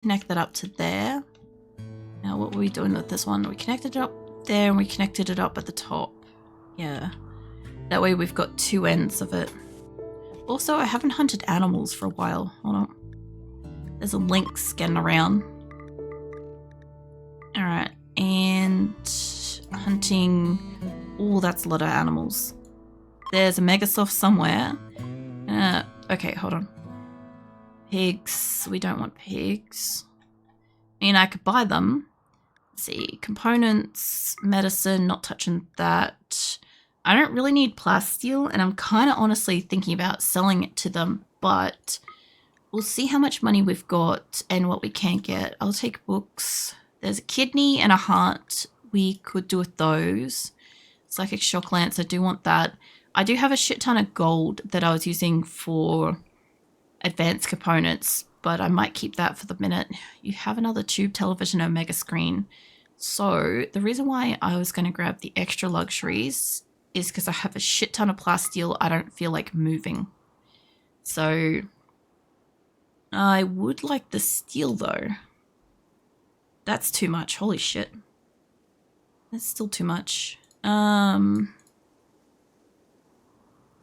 connect that up to there. Now what were we doing with this one? We connected it up there and we connected it up at the top. Yeah. That way we've got two ends of it. Also, I haven't hunted animals for a while. Hold on. There's a lynx getting around. Alright, and hunting. Oh, that's a lot of animals. There's a Megasoft somewhere. Okay, hold on. Pigs. We don't want pigs. I mean, I could buy them. Let's see. Components, medicine, not touching that. I don't really need plasteel, and I'm kind of honestly thinking about selling it to them, but we'll see how much money we've got and what we can get. I'll take books. There's a kidney and a heart. We could do with those. Psychic shock lance, I do want that. I do have a shit ton of gold that I was using for advanced components, but I might keep that for the minute. You have another tube television Omega screen. So the reason why I was going to grab the extra luxuries is because I have a shit ton of plasteel I don't feel like moving. So I would like the steel though. That's too much. Holy shit. That's still too much.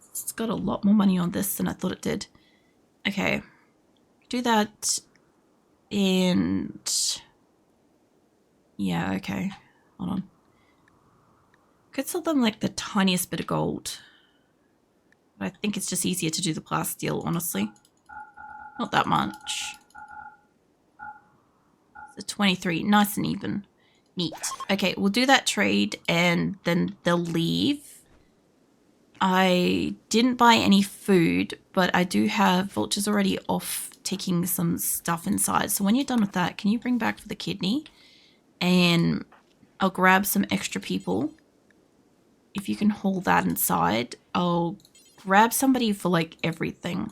It's got a lot more money on this than I thought it did. Okay. Do that. And yeah, okay. Hold on. Could sell them like the tiniest bit of gold. But I think it's just easier to do the plasteel, honestly. Not that much. So 23, nice and even. Neat. Okay, we'll do that trade and then they'll leave. I didn't buy any food, but I do have Vulture's already off taking some stuff inside. So when you're done with that, can you bring back for the kidney? And I'll grab some extra people. If you can haul that inside, I'll grab somebody for like everything.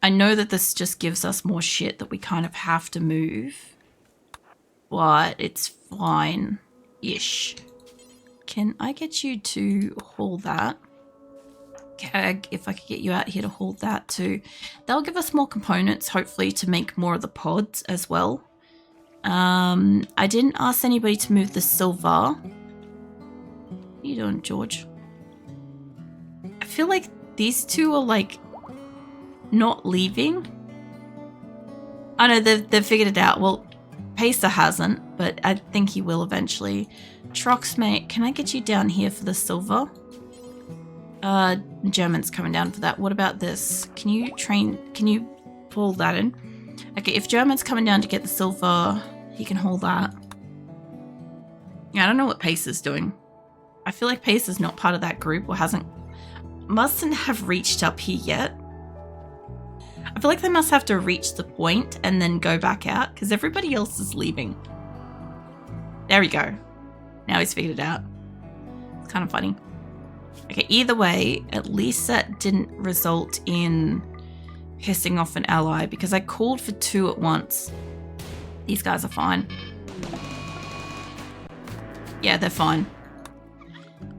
I know that this just gives us more shit that we kind of have to move, but it's fine-ish. Can I get you to haul that? Cag, if I could get you out here to haul that too. That'll give us more components, hopefully, to make more of the pods as well. I didn't ask anybody to move the silver. What are you doing, George? I feel like these two are like not leaving. Oh no, they've figured it out. Well, Pacer hasn't, but I think he will eventually. Trox, mate, can I get you down here for the silver? German's coming down for that. What about this? Can you pull that in? Okay, if German's coming down to get the silver, he can hold that. Yeah, I don't know what Pacer's doing. I feel like Pacer's not part of that group or mustn't have reached up here yet. I feel like they must have to reach the point and then go back out because everybody else is leaving. There we go. Now he's figured it out. It's kind of funny. Okay, either way, at least that didn't result in pissing off an ally because I called for 2 at once. These guys are fine. Yeah, they're fine.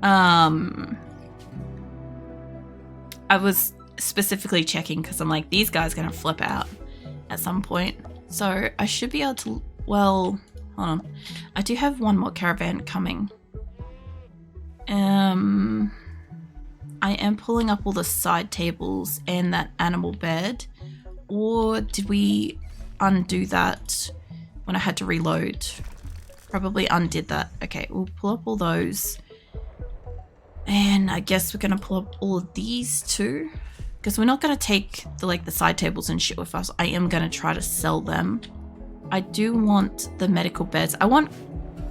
I was specifically checking because I'm like, these guys are going to flip out at some point. So I should be able to, well, hold on. I do have one more caravan coming. I am pulling up all the side tables and that animal bed. Or did we undo that when I had to reload? Probably undid that. Okay, we'll pull up all those. And I guess we're going to pull up all of these too. Because we're not going to take the side tables and shit with us. I am going to try to sell them. I do want the medical beds. I want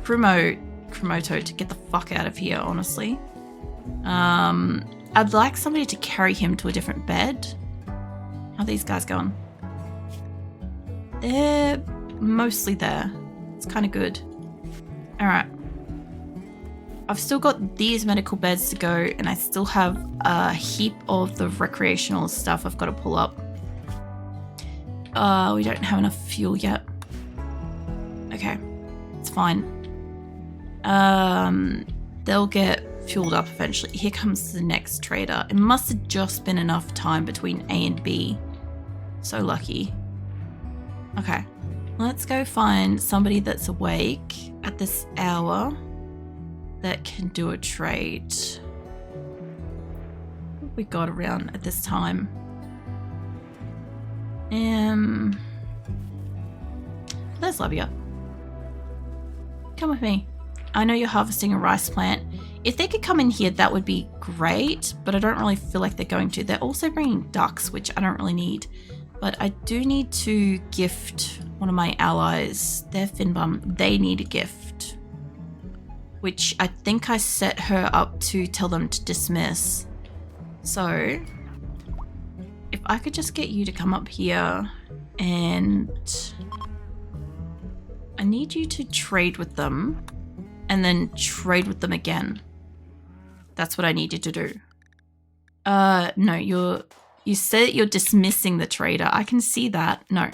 Kremoto to get the fuck out of here, honestly. I'd like somebody to carry him to a different bed. How are these guys going? They're mostly there. It's kind of good. Alright. I've still got these medical beds to go, and I still have a heap of the recreational stuff I've got to pull up. We don't have enough fuel yet. Okay, it's fine. They'll get fueled up eventually. Here comes the next trader. It must have just been enough time between A and B. So lucky. Okay. Let's go find somebody that's awake at this hour that can do a trade. What have we got around at this time? There's Labia. Come with me. I know you're harvesting a rice plant. If they could come in here, that would be great, but I don't really feel like they're going to. They're also bringing ducks, which I don't really need. But I do need to gift one of my allies. They're Finbum. They need a gift, which I think I set her up to tell them to dismiss. So if I could just get you to come up here, and I need you to trade with them and then trade with them again. That's what I need you to do. No, you said you're dismissing the trader. I can see that. No,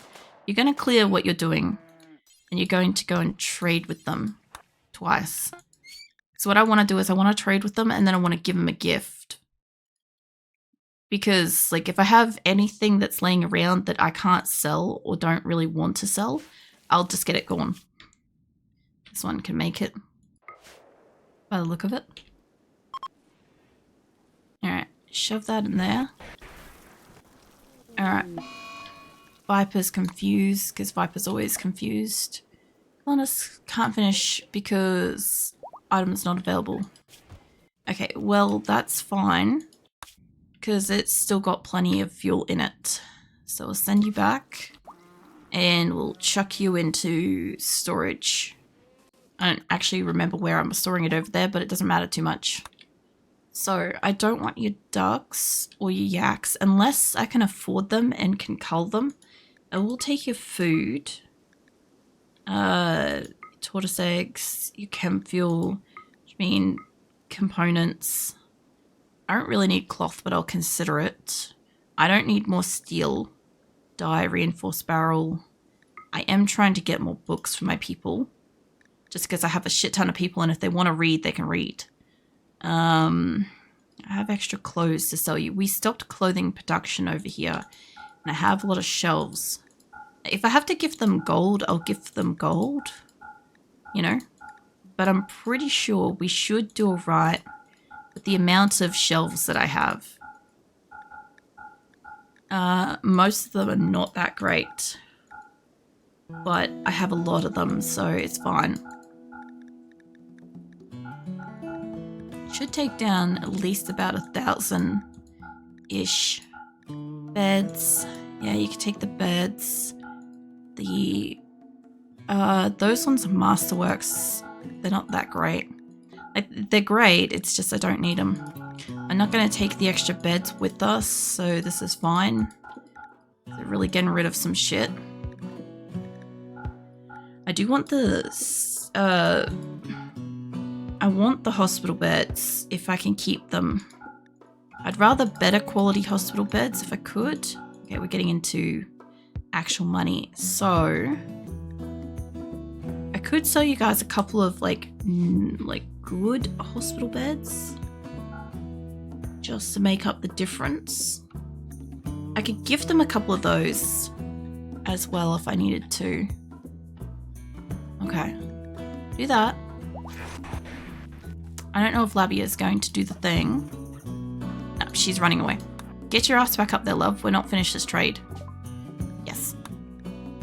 you're going to clear what you're doing and you're going to go and trade with them twice. So what I want to do is I want to trade with them and then I want to give them a gift. Because like if I have anything that's laying around that I can't sell or don't really want to sell, I'll just get it gone. This one can make it by the look of it. Alright, shove that in there. Alright. Viper's confused because Viper's always confused. Colonist can't finish because item's not available. Okay, well that's fine. Because it's still got plenty of fuel in it. So we'll send you back and we'll chuck you into storage. I don't actually remember where I'm storing it over there, but it doesn't matter too much. So I don't want your ducks or your yaks unless I can afford them and can cull them. I will take your food, tortoise eggs, your chem fuel, which mean components. I don't really need cloth, but I'll consider it. I don't need more steel, dye, reinforced barrel. I am trying to get more books for my people, just because I have a shit ton of people, and if they want to read, they can read. I have extra clothes to sell you. We stopped clothing production over here, and I have a lot of shelves. If I have to give them gold, I'll give them gold, you know? But I'm pretty sure we should do all right with the amount of shelves that I have. Most of them are not that great, but I have a lot of them, so it's fine. Should take down at least about 1,000-ish. Beds. Yeah, you can take the beds. Those ones are Masterworks. They're not that great. They're great, it's just I don't need them. I'm not going to take the extra beds with us, so this is fine. They're really getting rid of some shit. I do want the hospital beds if I can keep them. I'd rather better quality hospital beds if I could. Okay, we're getting into actual money. So I could sell you guys a couple of like good hospital beds just to make up the difference. I could give them a couple of those as well if I needed to. Okay, do that. I don't know if Labia is going to do the thing. No, she's running away. Get your ass back up there, love. We're not finished this trade. Yes.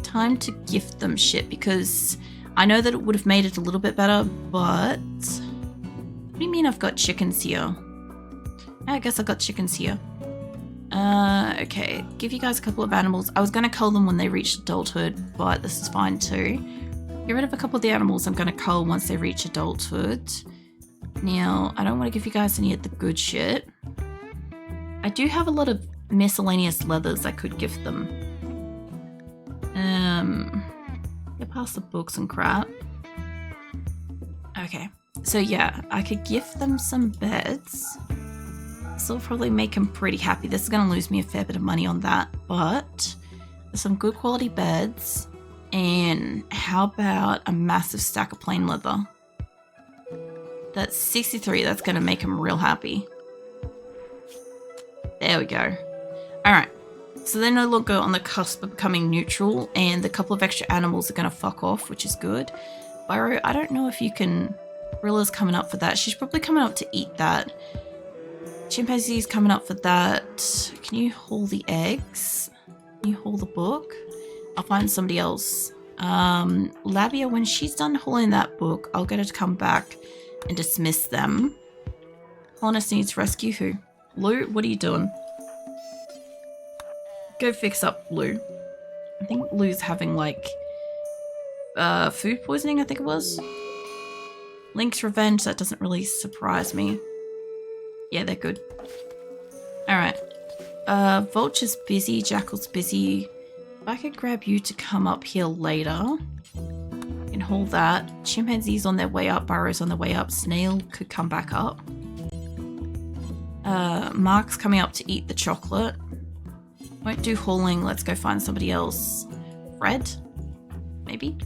Time to gift them shit because I know that it would have made it a little bit better, but what do you mean I've got chickens here? I guess I've got chickens here. Okay, give you guys a couple of animals. I was going to cull them when they reach adulthood, but this is fine too. Get rid of a couple of the animals I'm going to cull once they reach adulthood. Now, I don't want to give you guys any of the good shit. I do have a lot of miscellaneous leathers I could gift them. Get past the books and crap. Okay, so yeah, I could gift them some beds. This will probably make them pretty happy. This is going to lose me a fair bit of money on that, but there's some good quality beds. And how about a massive stack of plain leather? That's 63. That's going to make him real happy. There we go. All right. So they're no longer on the cusp of becoming neutral, and the couple of extra animals are going to fuck off, which is good. Burrow, I don't know if you can... Gorilla's coming up for that. She's probably coming up to eat that. Chimpanzee's coming up for that. Can you haul the eggs? Can you haul the book? I'll find somebody else. Labia, when she's done hauling that book, I'll get her to come back and dismiss them. Colonist needs rescue who? Lou, what are you doing? Go fix up Lou. I think Lou's having like food poisoning, I think it was. Link's revenge, that doesn't really surprise me. Yeah, they're good. Alright. Vulture's busy, Jackal's busy. If I could grab you to come up here later and haul that. Chimpanzee's on their way up, Burrow's on their way up, Snail could come back up. Mark's coming up to eat the chocolate. Won't do hauling, let's go find somebody else. Fred? Maybe?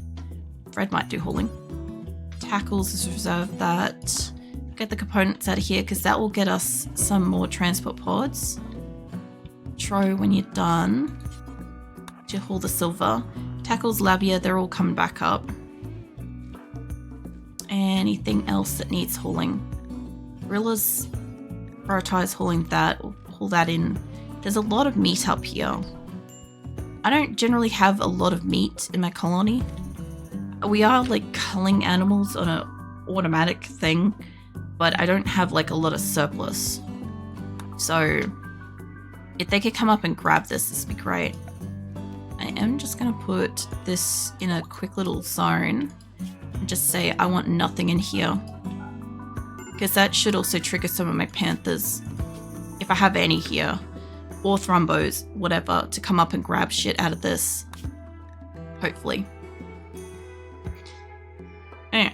Fred might do hauling. Tackles is reserved that. Get the components out of here because that will get us some more transport pods. Tro, when you're done, to haul the silver. Tackles, Labia, they're all coming back up. Anything else that needs hauling? Gorillas, prioritize hauling that, or haul that in. There's a lot of meat up here. I don't generally have a lot of meat in my colony. We are like culling animals on an automatic thing, but I don't have like a lot of surplus. So if they could come up and grab this would be great. I am just gonna put this in a quick little zone and just say I want nothing in here, because that should also trigger some of my panthers, if I have any here, or thrumbos, whatever, to come up and grab shit out of this, hopefully. And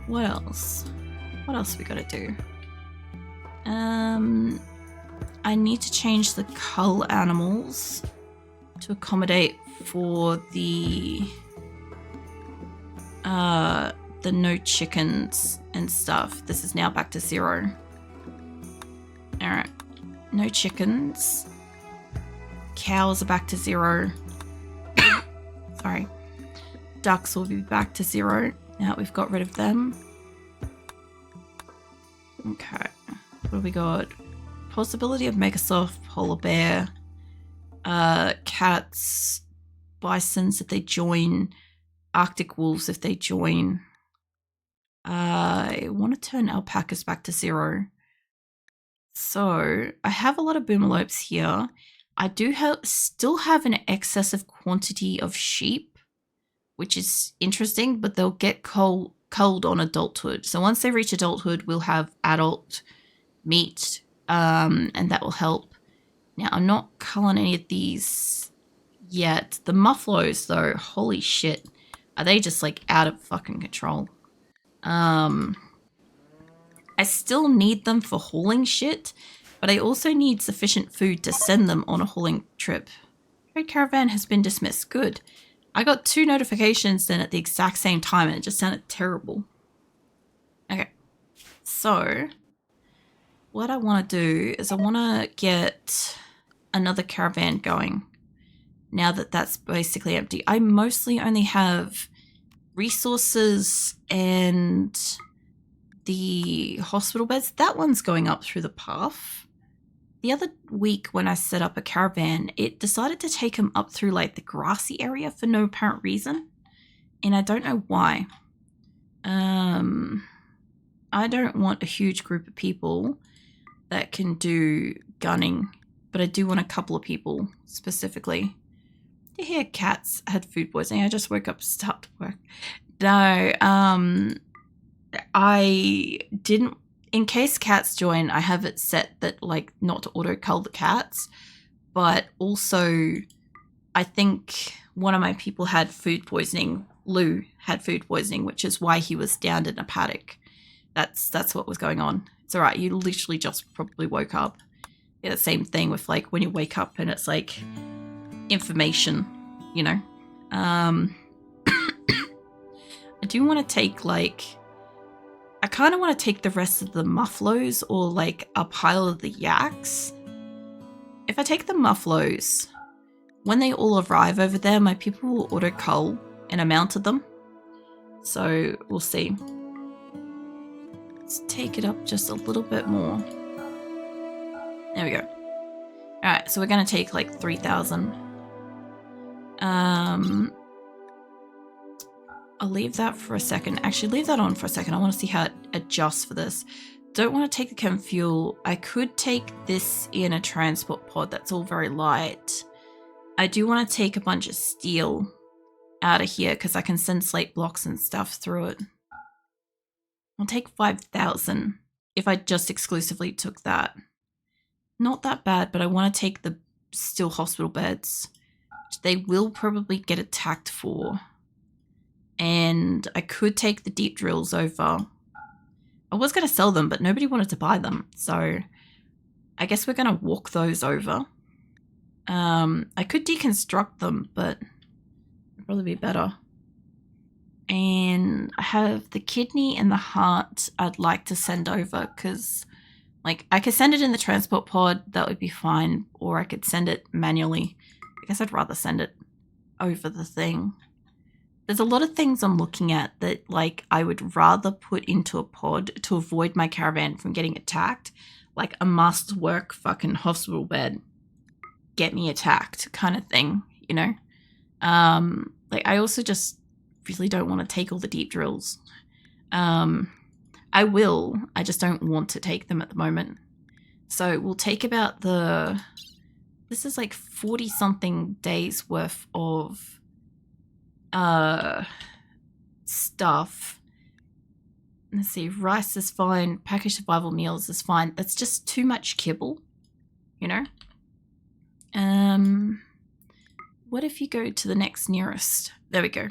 what else? What else we gotta do? I need to change the cull animals to accommodate for the no chickens and stuff. This is now back to 0. Alright. No chickens. Cows are back to 0. Sorry. Ducks will be back to 0 now that we've got rid of them. Okay. What have we got? Possibility of Megasoft, polar bear, cats, bisons if they join, Arctic wolves if they join. I want to turn alpacas back to 0. So I have a lot of boomalopes here. I do still have an excessive quantity of sheep, which is interesting, but they'll get culled on adulthood. So once they reach adulthood, we'll have adult meat, and that will help. Now, I'm not culling any of these yet. The mufflos, though, holy shit. Are they just, like, out of fucking control? I still need them for hauling shit, but I also need sufficient food to send them on a hauling trip. Trade caravan has been dismissed. Good. I got 2 notifications then at the exact same time, and it just sounded terrible. Okay. So, what I want to do is I want to get another caravan going now that that's basically empty. I mostly only have resources and the hospital beds. That one's going up through the path. The other week when I set up a caravan, it decided to take him up through like the grassy area for no apparent reason. And I don't know why. I don't want a huge group of people that can do gunning, but I do want a couple of people specifically. I hear cats had food poisoning. I just woke up to start to work. No, I didn't. In case cats join, I have it set that like not to auto cull the cats, but also I think one of my people had food poisoning. Lou had food poisoning, which is why he was down in a paddock. That's what was going on. It's all right. You literally just probably woke up. Yeah, the same thing with like when you wake up and it's like information, you know. I do want to take like, I kind of want to take the rest of the mufflos or like a pile of the yaks if I take the muffaloes, when they all arrive over there, my people will auto-cull, and I mounted them. So we'll see. Let's take it up just a little bit more. There we go. Alright, so we're going to take like 3,000. I'll leave that for a second. Actually, leave that on for a second. I want to see how it adjusts for this. Don't want to take the chem fuel. I could take this in a transport pod. That's all very light. I do want to take a bunch of steel out of here because I can send slate blocks and stuff through it. I'll take 5,000 if I just exclusively took that. Not that bad, but I want to take the steel hospital beds, which they will probably get attacked for. And I could take the deep drills over. I was going to sell them, but nobody wanted to buy them. So I guess we're going to walk those over. I could deconstruct them, but it'd probably be better. And I have the kidney and the heart I'd like to send over because, like, I could send it in the transport pod. That would be fine. Or I could send it manually. I guess I'd rather send it over the thing. There's a lot of things I'm looking at that, like, I would rather put into a pod to avoid my caravan from getting attacked. Like a must-work fucking hospital bed. Get me attacked kind of thing, you know? Like, I also just really don't want to take all the deep drills. I will. I just don't want to take them at the moment. So we'll take about the... This is like 40-something days worth of stuff. Let's see. Rice is fine. Packaged survival meals is fine. That's just too much kibble, you know? What if you go to the next nearest? There we go.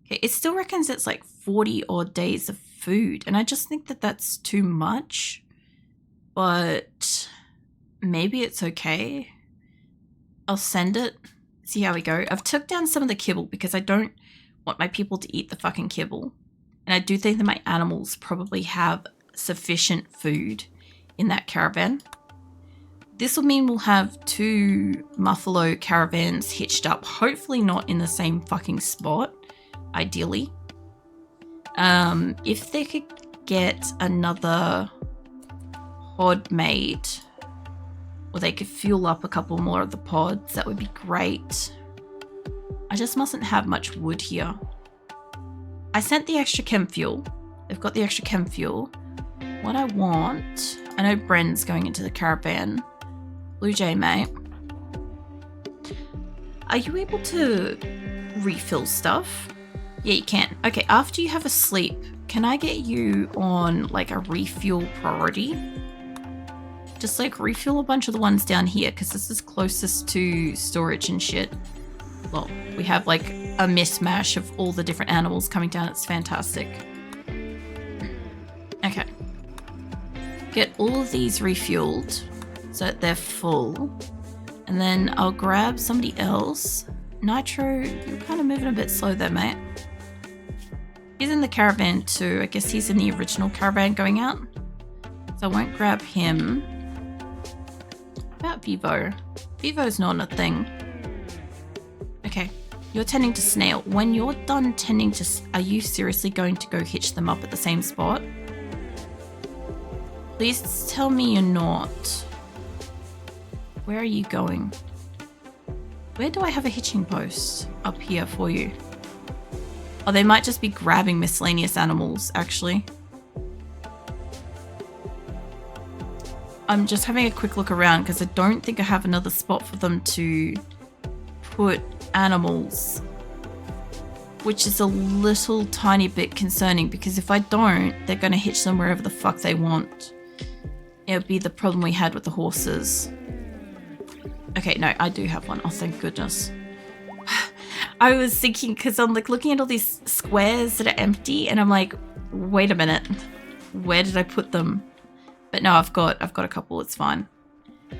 Okay, it still reckons it's like 40 odd days of food, and I just think that that's too much, but maybe it's okay. I'll send it, see how we go. I've took down some of the kibble because I don't want my people to eat the fucking kibble, and I do think that my animals probably have sufficient food in that caravan. This will mean we'll have 2 Muffalo caravans hitched up, hopefully not in the same fucking spot, ideally. If they could get another pod made, or they could fuel up a couple more of the pods, that would be great. I just mustn't have much wood here. I sent the extra chem fuel. They've got the extra chem fuel. What I want... I know Bren's going into the caravan. Blue Jay, mate. Are you able to refill stuff? Yeah, you can. Okay, after you have a sleep, can I get you on like a refuel priority? Just like refuel a bunch of the ones down here because this is closest to storage and shit. Well, we have like a mishmash of all the different animals coming down. It's fantastic. Okay. Get all of these refueled so that they're full. And then I'll grab somebody else. Nitro, you're kind of moving a bit slow there, mate. He's in the caravan too. I guess he's in the original caravan going out. So I won't grab him. About Vivo. Vivo's not a thing. Okay. You're tending to snail. When you're done tending to... Are you seriously going to go hitch them up at the same spot? Please tell me you're not. Where are you going? Where do I have a hitching post? Up here for you. Oh, they might just be grabbing miscellaneous animals, actually. I'm just having a quick look around because I don't think I have another spot for them to put animals, which is a little tiny bit concerning because if I don't, they're going to hitch them wherever the fuck they want. It would be the problem we had with the horses. Okay, no, I do have one. Oh, thank goodness. I was thinking, because I'm like looking at all these squares that are empty, and I'm like, wait a minute, where did I put them? But no, I've got a couple. It's fine.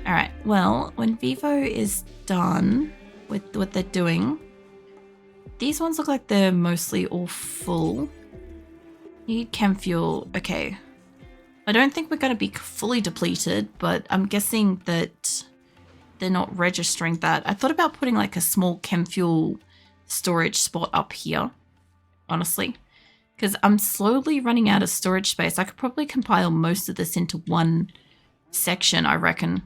All right. Well, when Vivo is done with what they're doing, these ones look like they're mostly all full. Need chem fuel. Okay. I don't think we're going to be fully depleted, but I'm guessing that they're not registering that. I thought about putting like a small chem fuel storage spot up here, honestly, because I'm slowly running out of storage space. I could probably compile most of this into one section, I reckon.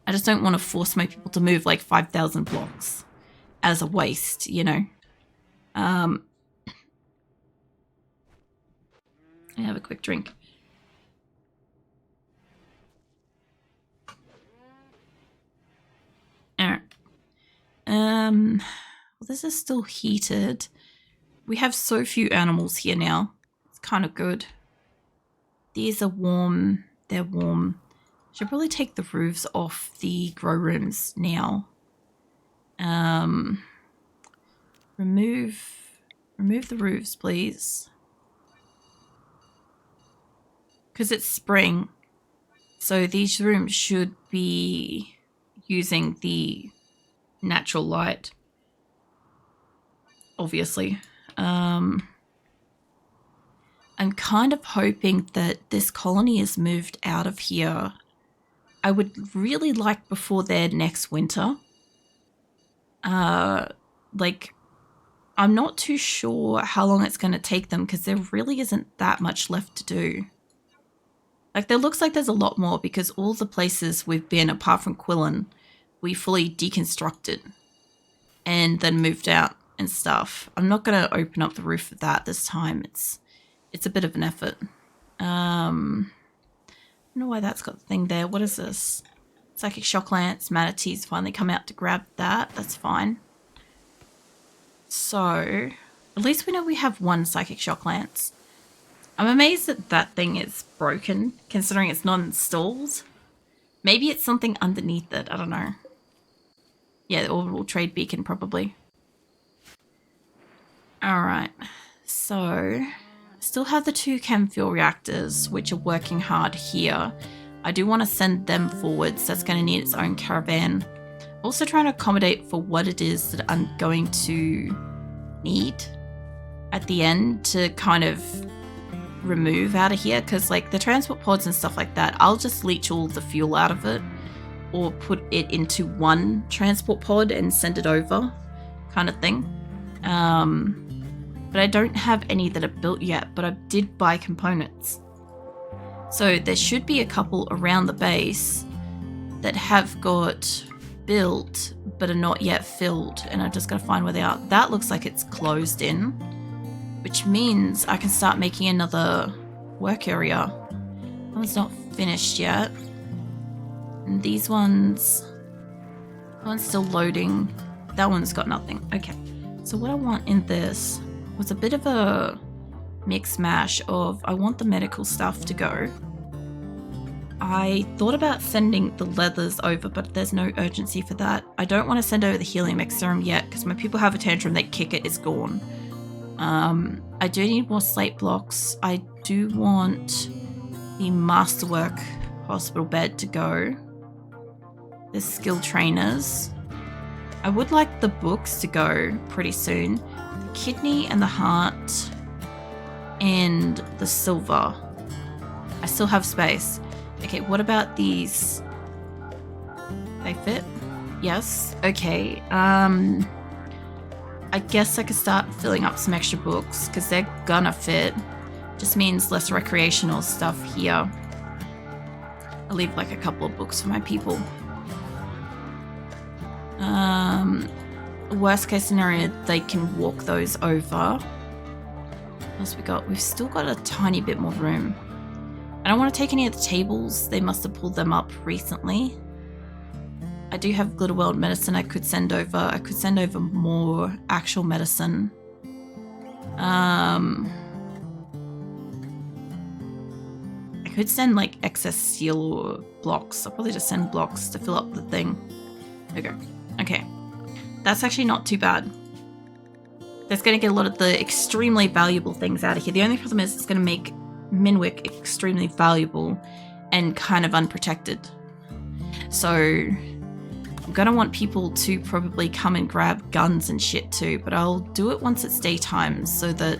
I just don't want to force my people to move like 5,000 blocks as a waste, you know. I have a quick drink. Alright. Well, this is still heated. We have so few animals here now. It's kind of good. These are warm. They're warm. Should probably take the roofs off the grow rooms now. Remove the roofs, please. Because it's spring, so these rooms should be using the natural light, obviously. I'm kind of hoping that this colony is moved out of here. I would really like before their next winter. Like, I'm not too sure how long it's going to take them because there really isn't that much left to do. Like, there looks like there's a lot more because all the places we've been, apart from Quillen, we fully deconstructed and then moved out and stuff. I'm not going to open up the roof of that this time. It's a bit of an effort. I don't know why that's got the thing there. What is this? Psychic shock lance, manatees finally come out to grab that. That's fine. So, at least we know we have one psychic shock lance. I'm amazed that that thing is broken, considering it's not installed. Maybe it's something underneath it. I don't know. Yeah, the orbital trade beacon, probably. Alright. So, still have the 2 chem fuel reactors, which are working hard here. I do want to send them forwards. That's going to need its own caravan. Also trying to accommodate for what it is that I'm going to need at the end to kind of remove out of here. Because like the transport pods and stuff like that, I'll just leach all the fuel out of it or put it into one transport pod and send it over kind of thing. But I don't have any that are built yet, but I did buy components. So there should be a couple around the base that have got built but are not yet filled, and I've just got to find where they are. That looks like it's closed in, which means I can start making another work area. That one's not finished yet. And these ones, that one's still loading. That one's got nothing. Okay, so what I want in this was a bit of a mix mash of, I want the medical stuff to go. I thought about sending the leathers over, but there's no urgency for that. I don't want to send over the helium X serum yet because my people have a tantrum, they kick it, it's gone. I do need more slate blocks. I do want the masterwork hospital bed to go. The skill trainers. I would like the books to go pretty soon. The kidney and the heart and the silver. I still have space. Okay, what about these? They fit? Yes. Okay. I guess I could start filling up some extra books because they're gonna fit. Just means less recreational stuff here. I'll leave like a couple of books for my people. Worst case scenario, they can walk those over. What else we got? We've still got a tiny bit more room. I don't want to take any of the tables. They must have pulled them up recently. I do have Glitterworld medicine I could send over. I could send over more actual medicine. I could send like excess steel or blocks. I'll probably just send blocks to fill up the thing. Okay. That's actually not too bad. That's going to get a lot of the extremely valuable things out of here. The only problem is it's going to make Minwick extremely valuable and kind of unprotected. So I'm going to want people to probably come and grab guns and shit too, but I'll do it once it's daytime so that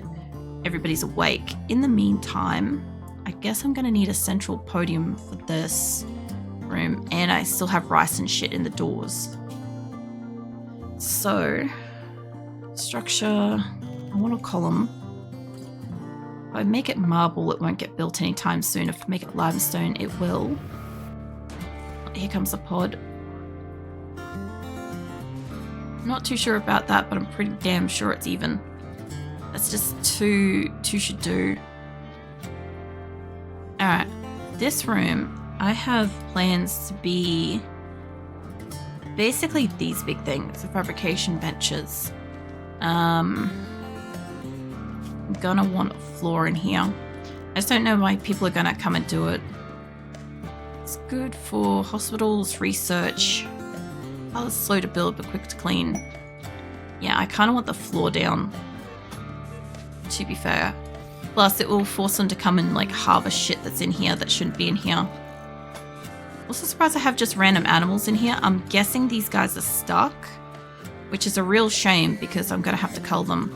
everybody's awake. In the meantime, I guess I'm going to need a central podium for this room, and I still have rice and shit in the doors. So, structure, I want a column. If I make it marble, it won't get built anytime soon. If I make it limestone, it will. Here comes a pod. Not too sure about that, but I'm pretty damn sure it's even. That's just two should do. Alright, this room, I have plans to be basically these big things, the fabrication benches. I'm gonna want a floor in here. I just don't know why people are gonna come and do it. It's good for hospitals, research. Oh, it's slow to build but quick to clean. Yeah, I kind of want the floor down, to be fair. Plus, it will force them to come and like harvest shit that's in here that shouldn't be in here. Also surprised I have just random animals in here. I'm guessing these guys are stuck, which is a real shame because I'm gonna have to cull them.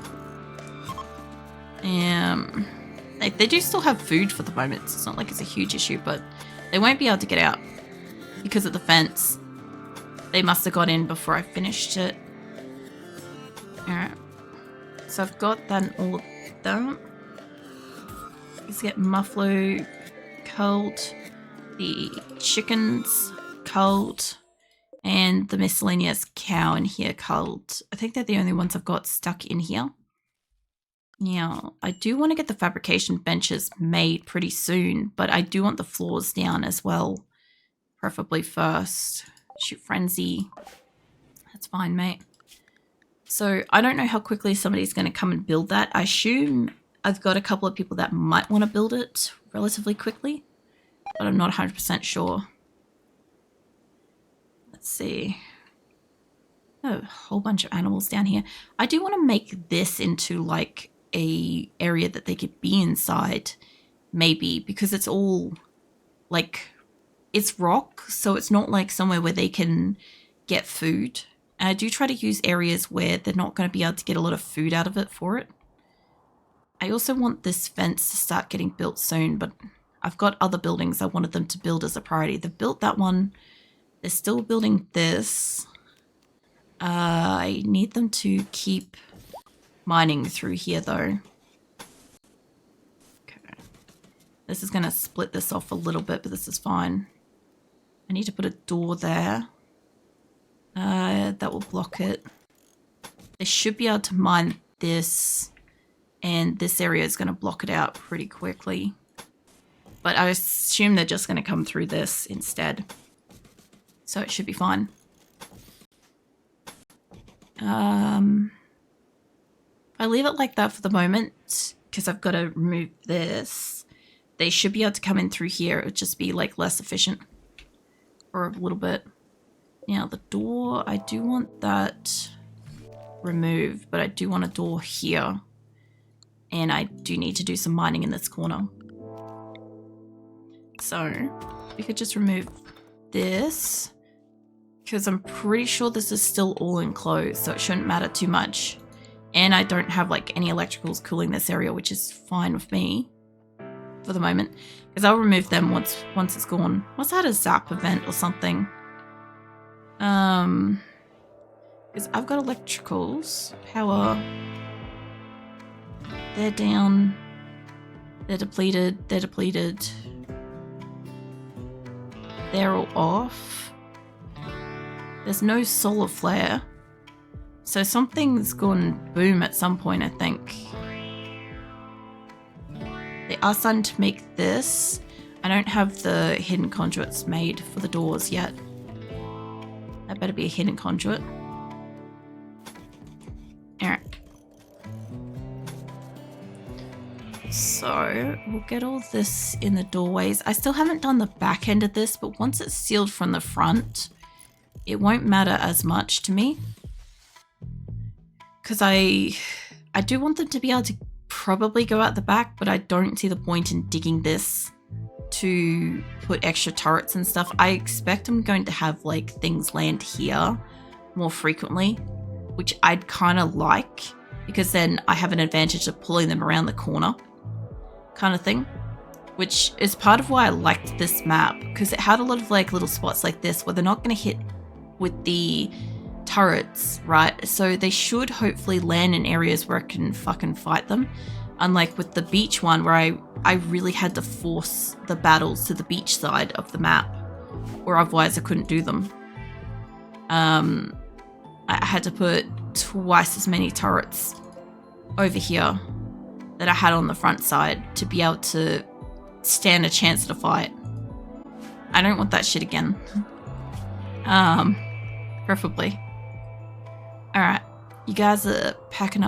They do still have food for the moment, so it's not like it's a huge issue, but they won't be able to get out because of the fence. They must have got in before I finished it. Alright. So I've got that and all of that. Let's get Muffalo culled, the chickens culled, and the miscellaneous cow in here culled. I think they're the only ones I've got stuck in here. Now, I do want to get the fabrication benches made pretty soon, but I do want the floors down as well, preferably first. Shoot frenzy. That's fine, mate. So I don't know how quickly somebody's going to come and build that. I assume I've got a couple of people that might want to build it relatively quickly, but I'm not 100% sure. Let's see. Oh, a whole bunch of animals down here. I do want to make this into like a area that they could be inside, maybe, because it's all like, it's rock, so it's not like somewhere where they can get food. And I do try to use areas where they're not going to be able to get a lot of food out of it for it. I also want this fence to start getting built soon, but I've got other buildings I wanted them to build as a priority. They've built that one. They're still building this. I need them to keep mining through here though. Okay. This is going to split this off a little bit, but this is fine. I need to put a door there. That will block it. They should be able to mine this, and this area is going to block it out pretty quickly. But I assume they're just going to come through this instead. So it should be fine. I leave it like that for the moment, because I've got to remove this. They should be able to come in through here. It would just be like less efficient for a little bit. Now the door, I do want that removed, but I do want a door here. And I do need to do some mining in this corner. So we could just remove this, because I'm pretty sure this is still all enclosed, so it shouldn't matter too much. And I don't have like any electricals cooling this area, which is fine with me for the moment, because I'll remove them once it's gone. What's that, a zap event or something? Because I've got electricals, power. They're down. They're depleted. They're depleted. They're all off. There's no solar flare. So something's gone boom at some point, I think. They are starting to make this. I don't have the hidden conduits made for the doors yet. That better be a hidden conduit. Alright. So, we'll get all this in the doorways. I still haven't done the back end of this, but once it's sealed from the front, it won't matter as much to me. Because I do want them to be able to probably go out the back, but I don't see the point in digging this to put extra turrets and stuff. I expect I'm going to have like things land here more frequently, which I'd kind of like, because then I have an advantage of pulling them around the corner kind of thing. which is part of why I liked this map, because it had a lot of like little spots like this where they're not going to hit with the turrets, right? So they should hopefully land in areas where I can fucking fight them. Unlike with the beach one where I really had to force the battles to the beach side of the map, or otherwise I couldn't do them. I had to put twice as many turrets over here that I had on the front side to be able to stand a chance at a fight. I don't want that shit again. Preferably. Alright, you guys are packing up